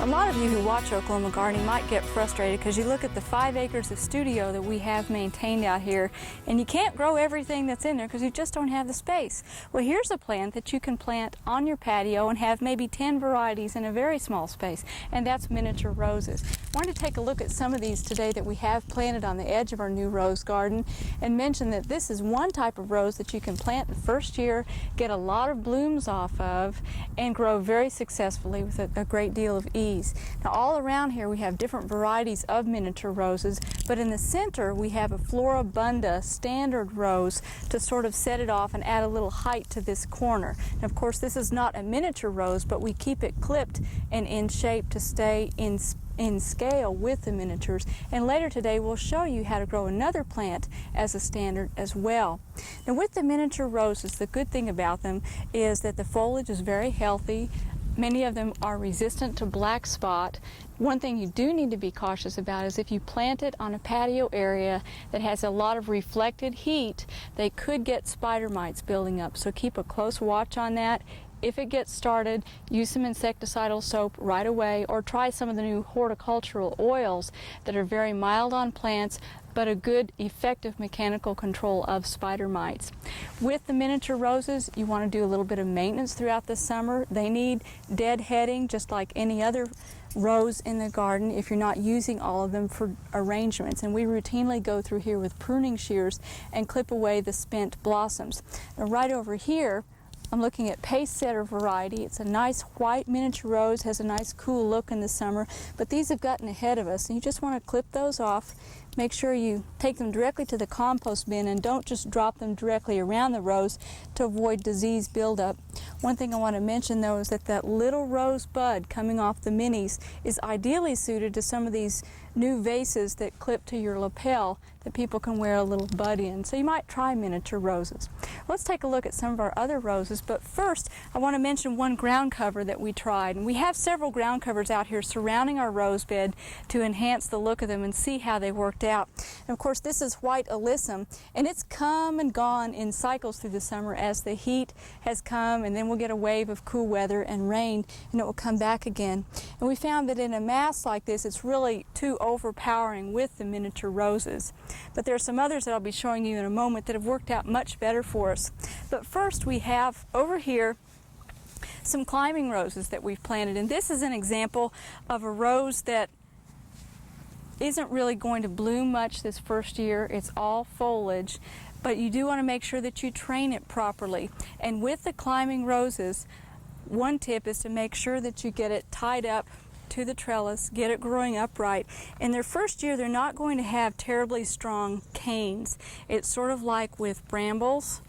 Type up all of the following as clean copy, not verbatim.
A lot of you who watch Oklahoma Gardening might get frustrated because you look at the 5 acres of studio that we have maintained out here and you can't grow everything that's in there because you just don't have the space. Well, here's a plant that you can plant on your patio and have maybe 10 varieties in a very small space, and that's miniature roses. I wanted to take a look at some of these today that we have planted on the edge of our new rose garden and mention that this is one type of rose that you can plant the first year, get a lot of blooms off of, and grow very successfully with a great deal of ease. Now all around here we have different varieties of miniature roses, but in the center we have a Floribunda standard rose to sort of set it off and add a little height to this corner. And of course this is not a miniature rose, but we keep it clipped and in shape to stay in scale with the miniatures, and later today we'll show you how to grow another plant as a standard as well. Now with the miniature roses, the good thing about them is that the foliage is very healthy. Many of them are resistant to black spot. One thing you do need to be cautious about is if you plant it on a patio area that has a lot of reflected heat, they could get spider mites building up, so keep a close watch on that. If it gets started, use some insecticidal soap right away, or try some of the new horticultural oils that are very mild on plants but a good effective mechanical control of spider mites. With the miniature roses, you want to do a little bit of maintenance throughout the summer. They need deadheading just like any other rose in the garden if you're not using all of them for arrangements, and we routinely go through here with pruning shears and clip away the spent blossoms. Now right over here I'm looking at Pace Setter variety. It's a nice white miniature rose, has a nice cool look in the summer, but these have gotten ahead of us, and you just want to clip those off. Make sure you take them directly to the compost bin and don't just drop them directly around the rose to avoid disease buildup. One thing I want to mention though is that little rose bud coming off the minis is ideally suited to some of these new vases that clip to your lapel that people can wear a little bud in. So you might try miniature roses. Let's take a look at some of our other roses, but first I want to mention one ground cover that we tried. And we have several ground covers out here surrounding our rose bed to enhance the look of them and see how they worked out. And of course this is white alyssum, and it's come and gone in cycles through the summer as the heat has come, and then we'll get a wave of cool weather and rain and it will come back again. And we found that in a mass like this it's really too overpowering with the miniature roses. But there are some others that I'll be showing you in a moment that have worked out much better for us. But first we have over here some climbing roses that we've planted, and this is an example of a rose that isn't really going to bloom much this first year. It's all foliage, but you do want to make sure that you train it properly. And with the climbing roses, one tip is to make sure that you get it tied up to the trellis, get it growing upright. In their first year, they're not going to have terribly strong canes. It's sort of like with brambles,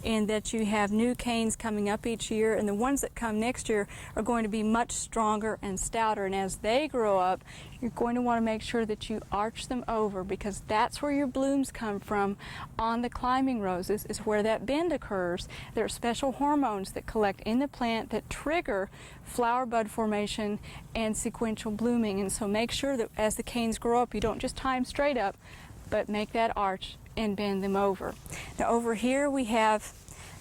in that you have new canes coming up each year, and the ones that come next year are going to be much stronger and stouter. And as they grow up, you're going to want to make sure that you arch them over, because that's where your blooms come from. On the climbing roses is where that bend occurs. There are special hormones that collect in the plant that trigger flower bud formation and sequential blooming, and so make sure that as the canes grow up you don't just tie them straight up, but make that arch and bend them over. Now over here we have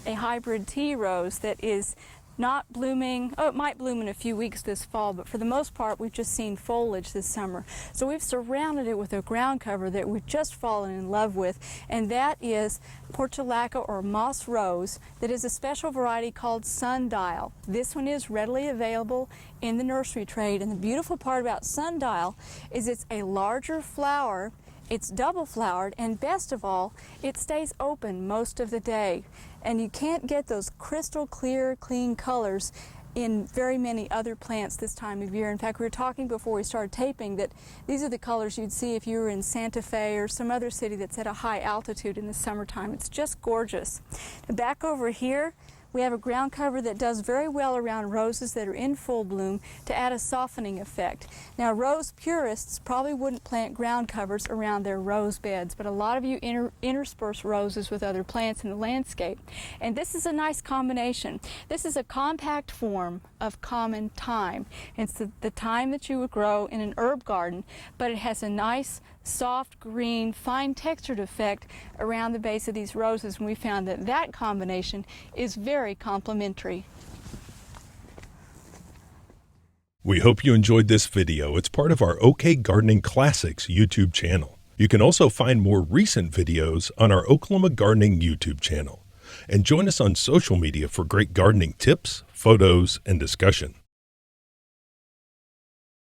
a hybrid tea rose that is not blooming. Oh, it might bloom in a few weeks this fall, but for the most part we've just seen foliage this summer. So we've surrounded it with a ground cover that we've just fallen in love with, and that is portulaca or moss rose that is a special variety called Sundial. This one is readily available in the nursery trade, and the beautiful part about Sundial is it's a larger flower. It's double flowered, and best of all, it stays open most of the day. And you can't get those crystal clear, clean colors in very many other plants this time of year. In fact, we were talking before we started taping that these are the colors you'd see if you were in Santa Fe or some other city that's at a high altitude in the summertime. It's just gorgeous. Now back over here, we have a ground cover that does very well around roses that are in full bloom to add a softening effect. Now rose purists probably wouldn't plant ground covers around their rose beds, but a lot of you intersperse roses with other plants in the landscape. And this is a nice combination. This is a compact form of common thyme. It's the thyme that you would grow in an herb garden, but it has a nice soft green, fine textured effect around the base of these roses, and we found that that combination is very complementary. We hope you enjoyed this video. It's part of our OK Gardening Classics YouTube channel. You can also find more recent videos on our Oklahoma Gardening YouTube channel. And join us on social media for great gardening tips, photos, and discussion.